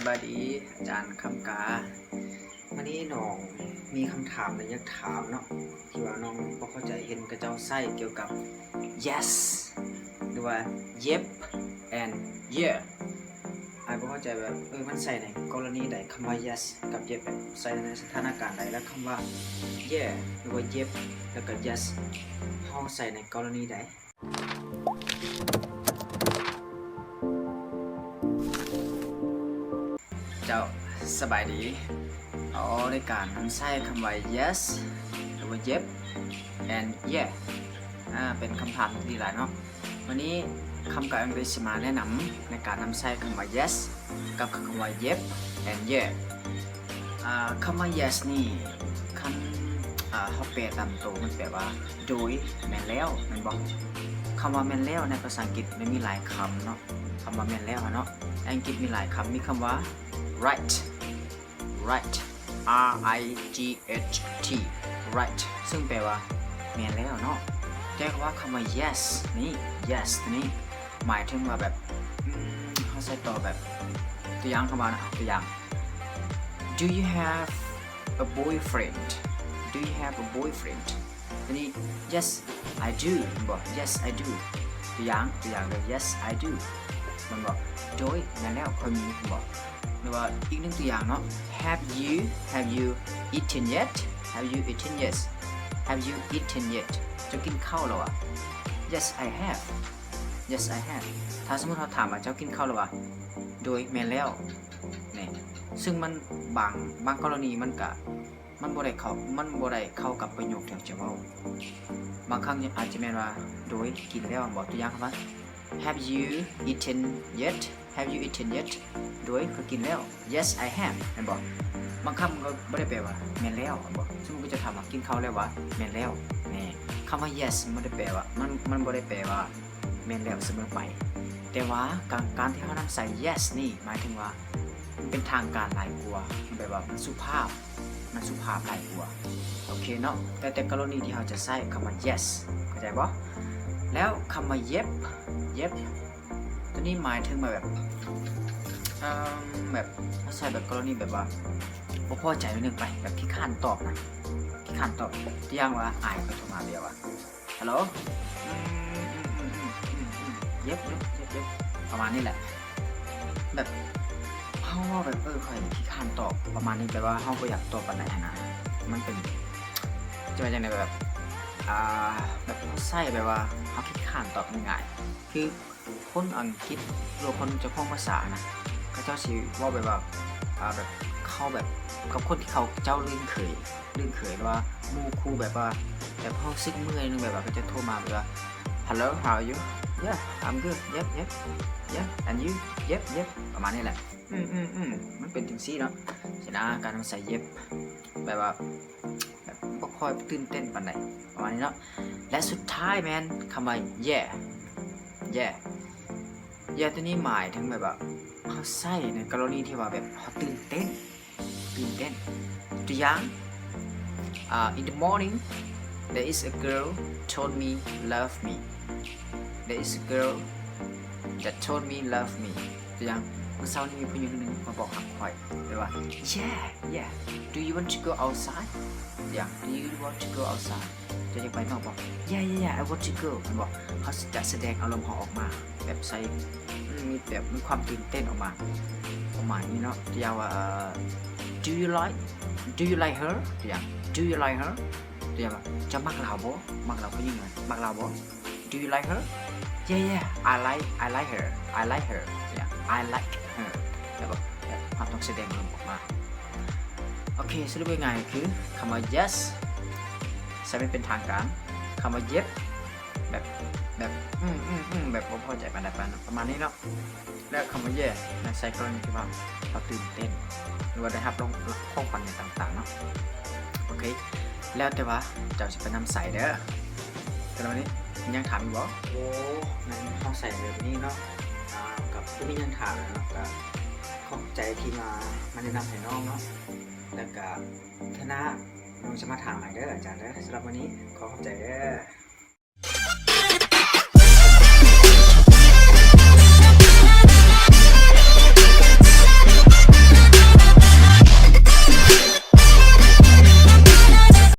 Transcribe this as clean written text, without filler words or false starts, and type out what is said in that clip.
บายดีอาจารย์คำกาวันนี้น้องมีคำถามอะไรอยากถามเนาะที่ว่าน้องบ่เข้าใจเห็นกระเจ้าไส้เกี่ยวกับ yes หรือว่า yep and yeah บ่เข้าใจแบบมันใส่ในกรณีใดคำว่า yes กับ yep แบบใส่ในสถานการณ์ใดแล้วคำว่า yeah หรือว่า yep แล้วก็ yes เฮาใส่ในกรณีใดเจ้าสบายดีในการนำใช้คำว่า yes หรือว่า yep and yeah เป็นคำถามที่ดีหลายเนาะวันนี้คำกับอังกฤษมาแนะนำในการนำใช้คำว่า yes กับคำว่า yep and yeah คำว่า yes นี่คำเขาแปลตามตัวมันแปลว่าโดยแม่นแล้วมันบอกคำว่าแม่นแล้วในภาษาอังกฤษมันมีหลายคำเนาะคำว่าแม่นแล้วเนาะอังกฤษมีหลายคำมีคำว่า right right R I G H T right ซึ่งแปลว่าแม่นแล้วเนาะแต่ว่าคำว่า yes นี่ yes นี่หมายถึงว่าแบบเขาใช้ต่อแบบตัวอย่างคำว่านะตัวอย่าง Do you have a boyfriend Do you have a boyfriend ทีนี้ yes I do มันบอก yes I do ตัวอย่างเลย yes I do มันบอกโดยแม่นแล้วค่อยมีมันบอกหรือว่าอีกหนึ่งตัวอย่างเนาะ Have you eaten yet Have you eaten yet Have you eaten yet จะกินข้าวแล้วอ่ะ Yes I have Yes I have ถ้าสมมติเราถามว่าเจ้ากินข้าวแล้วอ่ะโดยแม่นแล้วเนี่ยซึ่งมันบางกรณีมันบ่ได้เข้ากับประโยคที่จะเว้าบางครั้งอาจจะแม่นว่าโดยกินแล้วบอกตัวอย่างคำว่า Have you eaten yet Have you eaten yet โดยเขากินแล้ว Yes I have แม่นบอกบางคำก็ไม่ได้แปลว่าแม่นแล้วบอกซึ่งมันก็จะถามว่ากินข้าวแล้ววะแม่นแล้วนี่คำว่า yes มันได้แปลว่ามันบ่ได้แปลว่าแม่นแล้วเสมอไปแต่ว่าการที่เขานำใส่ yes นี่หมายถึงว่ามันเป็นทางการหลายกว่ามันแปลว่ามันสุภาพหลายกว่าโอเคเนาะแต่กรณีที่เขาจะใส่คำว่า yes เข้าใจบ่แล้วคำว่า yep ตัวนี้หมายถึงแบบใช่แบบกรณีแบบว่าบ่พอใจนิดนึงไปแบบที่ข้านตอบนะที่ข้านตอบที่ย่างว่าอายเขาโทรมาเดียวฮัลโหลเย็บประมาณนี้แหละแบบเฮาว่าแบบค่อยที่ข้านตอบประมาณนี้แปลว่าเฮาบ่อยากตอบปานใดนะมันเป็นจะเป็นจังได๋แบบใช่แบบว่าเฮาคิดข้านตอบง่ายๆคือคนอังกฤษหรือคนเจ้าของภาษานะเขาเจ้าสิเว้าแบบว่าแบบเข้าแบบกับคนที่เขาเจ้าลื่นเขยว่าหมู่คู่แบบว่าแบบเฮาซึกเมื่อยนึงแบบว่าก็จะโทรมาแบบว่า Hello how are you Yeah I'm good Yep and you Yep ประมาณนี้แหละมันเป็นจังซี่เนาะสินะการใส่ Yep แบบว่าแบบบ่ค่อยตื่นเต้นปานใดประมาณนี้เนาะและสุดท้ายแม่นคำว่า Yeah ตัวนี้หมายถึงแบบว่าเขาใส่ในกรณีที่ว่าแบบเขาตื่นเต้นตัวอย่าง in the morning there is a girl told me love me there is a girl that told me love me ตัวอย่างเมื่อเช้านี้มีผู้หญิงคนหนึ่งมาบอกหักข่อยเลยว่า yeah do you want to go outside อย่าง do you want to go outside จะยังไปนอกบอก yeah I want to go มันบอกเขาจะแสดงอารมณ์เขาออกมาแบบใส่มีความตื่นเต้นออกมาประมาณนี้เนาะที่ว่าdo you like her ตัวอย่าง do you like her ตัวอย่างจะมักเราบ่มักเราเขายิ่งไงมักเราบ่ do you like her yeah I like herตัวอย่าง I like her แล้วก็ความต้องแสดงอารมณ์ออกมาโอเคสรุปง่ายๆคือคำว่า yes ใช้ไม่เป็นทางการคำว่า yep แบบแบบพอใจปานใดประมาณนี้เนาะแล้วคำว่า yeah ใช้กรณีที่ว่าเราตื่นเต้นหรือว่าได้รับข้องปันในต่างๆเนาะโอเคแล้วแต่ว่าเจ้าจะไปนำใส่เด้อแต่วันนี้ยังถามอยู่บ่โอ้งั้นเขาใส่แบบนี้เนาะกับผู้มียังถามเนาะก็ขอบใจที่มาแนะนำให้น้องเนาะแล้วก็คณะน้องจะมาถามใหม่เด้ออาจารย์เด้อสำหรับวันนี้ขอขอบใจเด้อ